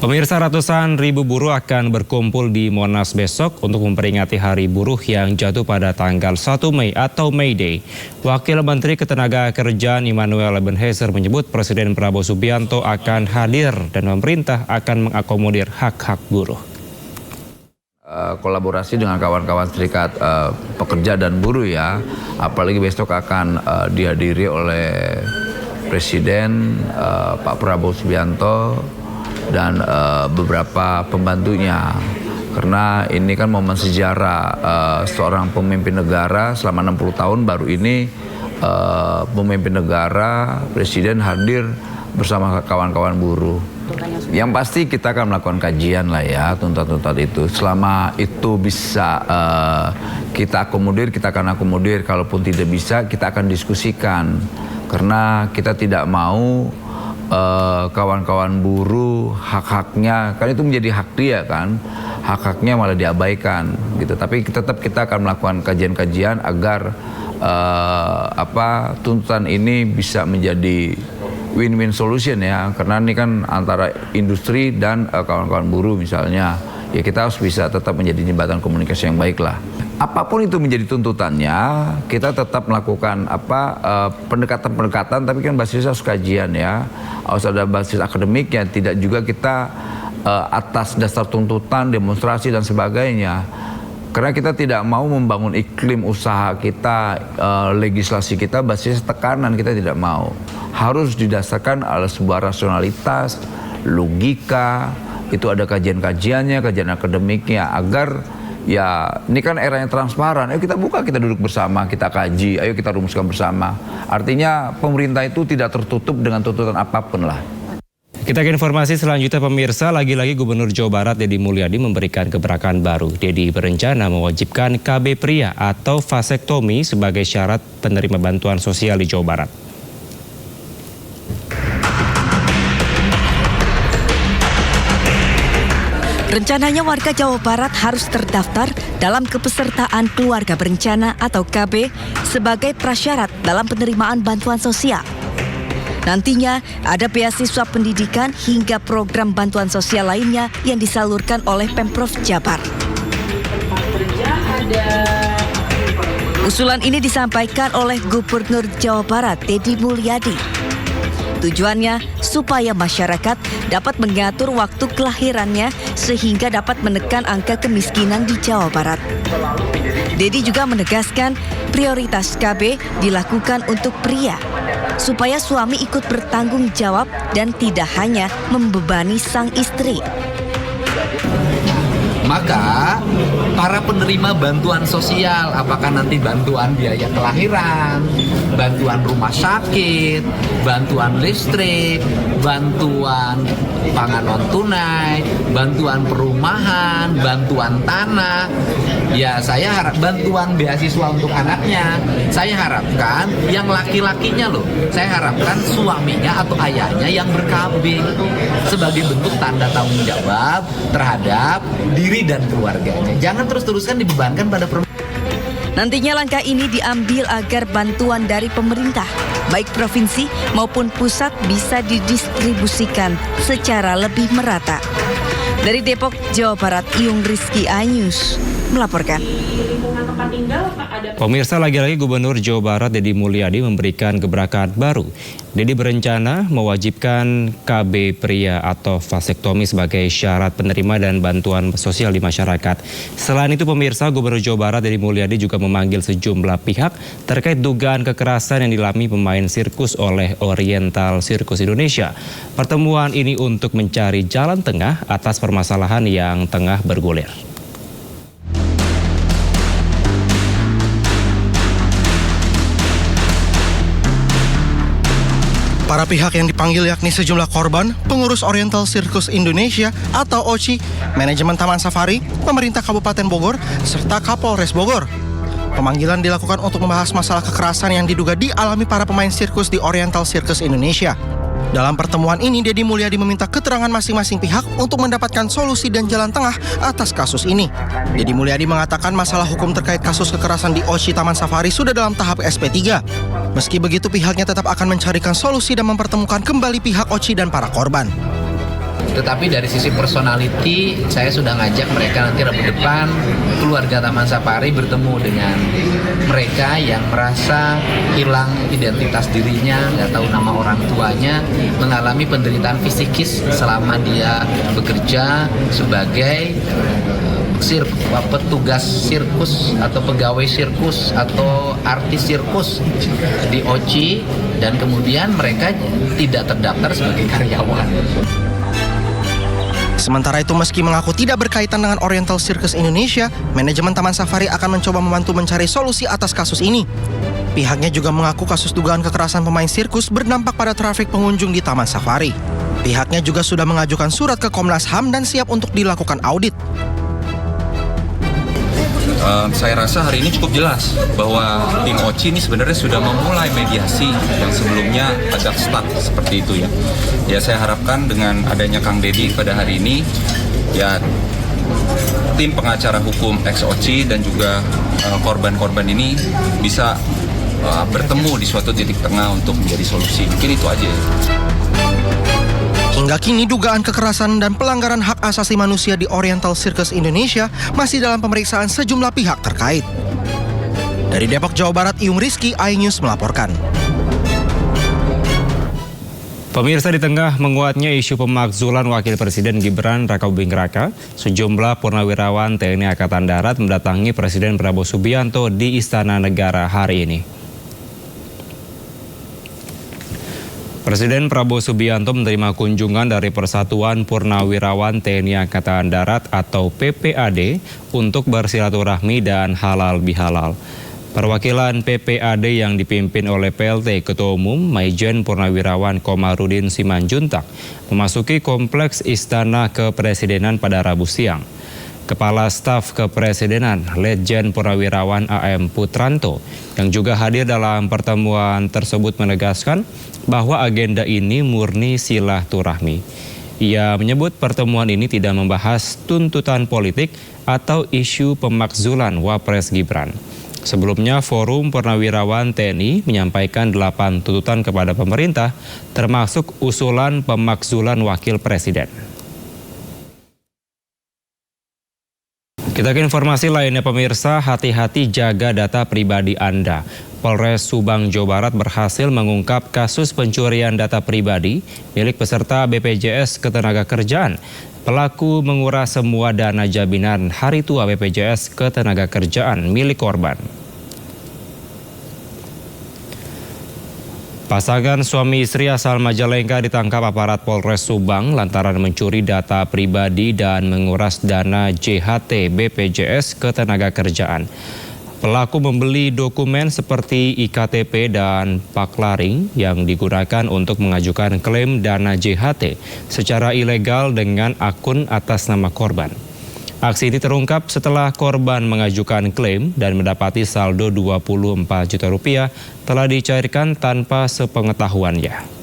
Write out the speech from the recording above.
Pemirsa, ratusan ribu buruh akan berkumpul di Monas besok untuk memperingati Hari Buruh yang jatuh pada tanggal 1 Mei atau May Day. Wakil Menteri Ketenagakerjaan Immanuel Ebenhaezer menyebut Presiden Prabowo Subianto akan hadir dan pemerintah akan mengakomodir hak-hak buruh. Kolaborasi dengan kawan-kawan serikat pekerja dan buruh ya, apalagi besok akan dihadiri oleh Presiden Pak Prabowo Subianto dan beberapa pembantunya, karena ini kan momen sejarah seorang pemimpin negara selama 60 tahun baru ini pemimpin negara, presiden hadir bersama kawan-kawan buruh. Yang pasti kita akan melakukan kajian lah ya, tuntutan-tuntutan itu. Selama itu bisa kita akomodir, kita akan akomodir. Kalaupun tidak bisa, kita akan diskusikan. Karena kita tidak mau kawan-kawan buruh hak-haknya, kan itu menjadi hak dia kan, hak-haknya malah diabaikan gitu. Tapi tetap kita akan melakukan kajian-kajian agar tuntutan ini bisa menjadi win-win solution ya, karena ini kan antara industri dan kawan-kawan buruh misalnya, ya kita harus bisa tetap menjadi jembatan komunikasi yang baik lah. Apapun itu menjadi tuntutannya, kita tetap melakukan pendekatan-pendekatan, tapi kan basisnya harus kajian ya, harus ada basis akademiknya, tidak juga kita atas dasar tuntutan, demonstrasi dan sebagainya. Karena kita tidak mau membangun iklim usaha kita, legislasi kita basis tekanan, kita tidak mau. Harus didasarkan oleh sebuah rasionalitas, logika, itu ada kajian-kajiannya, kajian akademiknya, agar ya ini kan era yang transparan. Ayo kita buka, kita duduk bersama, kita kaji, ayo kita rumuskan bersama. Artinya pemerintah itu tidak tertutup dengan tuntutan apapun lah. Kita ke informasi selanjutnya pemirsa, lagi-lagi Gubernur Jawa Barat Deddy Mulyadi memberikan gebrakan baru. Deddy berencana mewajibkan KB pria atau vasektomi sebagai syarat penerima bantuan sosial di Jawa Barat. Rencananya warga Jawa Barat harus terdaftar dalam kepesertaan keluarga berencana atau KB sebagai prasyarat dalam penerimaan bantuan sosial. Nantinya ada beasiswa pendidikan hingga program bantuan sosial lainnya yang disalurkan oleh Pemprov Jabar. Usulan ini disampaikan oleh Gubernur Jawa Barat Deddy Mulyadi. Tujuannya supaya masyarakat dapat mengatur waktu kelahirannya sehingga dapat menekan angka kemiskinan di Jawa Barat. Deddy juga menegaskan prioritas KB dilakukan untuk pria, supaya suami ikut bertanggung jawab dan tidak hanya membebani sang istri. Maka para penerima bantuan sosial, apakah nanti bantuan biaya kelahiran, bantuan rumah sakit, bantuan listrik, bantuan pangan non tunai, bantuan perumahan, bantuan tanah, ya saya harap bantuan beasiswa untuk anaknya, saya harapkan yang laki-lakinya loh, saya harapkan suaminya atau ayahnya yang ber-KB sebagai bentuk tanda tanggung jawab terhadap diri dan keluarganya. Jangan terus-terusan dibebankan pada perempuan. Nantinya langkah ini diambil agar bantuan dari pemerintah, baik provinsi maupun pusat, bisa didistribusikan secara lebih merata. Dari Depok, Jawa Barat, Iyung Rizky Anyus melaporkan. Pemirsa, lagi-lagi Gubernur Jawa Barat Deddy Mulyadi memberikan gebrakan baru. Deddy berencana mewajibkan KB pria atau vasektomi sebagai syarat penerima dan bantuan sosial di masyarakat. Selain itu pemirsa, Gubernur Jawa Barat Deddy Mulyadi juga memanggil sejumlah pihak terkait dugaan kekerasan yang dialami pemain sirkus oleh Oriental Circus Indonesia. Pertemuan ini untuk mencari jalan tengah atas permasalahan yang tengah bergulir. Para pihak yang dipanggil yakni sejumlah korban, pengurus Oriental Circus Indonesia atau OCI, manajemen Taman Safari, pemerintah Kabupaten Bogor, serta Kapolres Bogor. Pemanggilan dilakukan untuk membahas masalah kekerasan yang diduga dialami para pemain sirkus di Oriental Circus Indonesia. Dalam pertemuan ini, Deddy Mulyadi meminta keterangan masing-masing pihak untuk mendapatkan solusi dan jalan tengah atas kasus ini. Deddy Mulyadi mengatakan masalah hukum terkait kasus kekerasan di OCI Taman Safari sudah dalam tahap SP3. Meski begitu, pihaknya tetap akan mencarikan solusi dan mempertemukan kembali pihak OCI dan para korban. Tetapi dari sisi personality, saya sudah ngajak mereka nanti Rabu depan, keluarga Taman Safari bertemu dengan mereka yang merasa hilang identitas dirinya, nggak tahu nama orang tuanya, mengalami penderitaan fisikis selama dia bekerja sebagai petugas sirkus atau pegawai sirkus atau artis sirkus di OCI, dan kemudian mereka tidak terdaftar sebagai karyawan. Sementara itu, meski mengaku tidak berkaitan dengan Oriental Circus Indonesia, manajemen Taman Safari akan mencoba membantu mencari solusi atas kasus ini. Pihaknya juga mengaku kasus dugaan kekerasan pemain sirkus berdampak pada trafik pengunjung di Taman Safari. Pihaknya juga sudah mengajukan surat ke Komnas HAM dan siap untuk dilakukan audit. Saya rasa hari ini cukup jelas bahwa tim OCI ini sebenarnya sudah memulai mediasi yang sebelumnya agak stuck seperti itu ya. Ya, saya harapkan dengan adanya Kang Deddy pada hari ini, ya tim pengacara hukum ex OCI dan juga korban-korban ini bisa bertemu di suatu titik tengah untuk menjadi solusi. Mungkin itu aja. Hingga kini dugaan kekerasan dan pelanggaran hak asasi manusia di Oriental Circus Indonesia masih dalam pemeriksaan sejumlah pihak terkait. Dari Depok, Jawa Barat, Iyung Rizky, iNews melaporkan. Pemirsa, di tengah menguatnya isu pemakzulan Wakil Presiden Gibran Rakabuming Raka, sejumlah purnawirawan TNI Angkatan Darat mendatangi Presiden Prabowo Subianto di Istana Negara hari ini. Presiden Prabowo Subianto menerima kunjungan dari Persatuan Purnawirawan TNI Angkatan Darat atau PPAD untuk bersilaturahmi dan halal bihalal. Perwakilan PPAD yang dipimpin oleh PLT Ketua Umum Maijen Purnawirawan Komarudin Simanjuntak memasuki kompleks Istana Kepresidenan pada Rabu siang. Kepala Staf Kepresidenan Letjen Purnawirawan AM Putranto yang juga hadir dalam pertemuan tersebut menegaskan bahwa agenda ini murni silaturahmi. Ia menyebut pertemuan ini tidak membahas tuntutan politik atau isu pemakzulan Wapres Gibran. Sebelumnya, Forum Purnawirawan TNI menyampaikan 8 tuntutan kepada pemerintah, termasuk usulan pemakzulan Wakil Presiden. Kita ke informasi lainnya, pemirsa, hati-hati jaga data pribadi Anda. Polres Subang, Jawa Barat berhasil mengungkap kasus pencurian data pribadi milik peserta BPJS Ketenagakerjaan. Pelaku menguras semua dana jaminan hari tua BPJS Ketenagakerjaan milik korban. Pasangan suami istri asal Majalengka ditangkap aparat Polres Subang lantaran mencuri data pribadi dan menguras dana JHT BPJS Ketenagakerjaan. Pelaku membeli dokumen seperti IKTP dan Paklaring yang digunakan untuk mengajukan klaim dana JHT secara ilegal dengan akun atas nama korban. Aksi ini terungkap setelah korban mengajukan klaim dan mendapati saldo Rp24 juta telah dicairkan tanpa sepengetahuannya.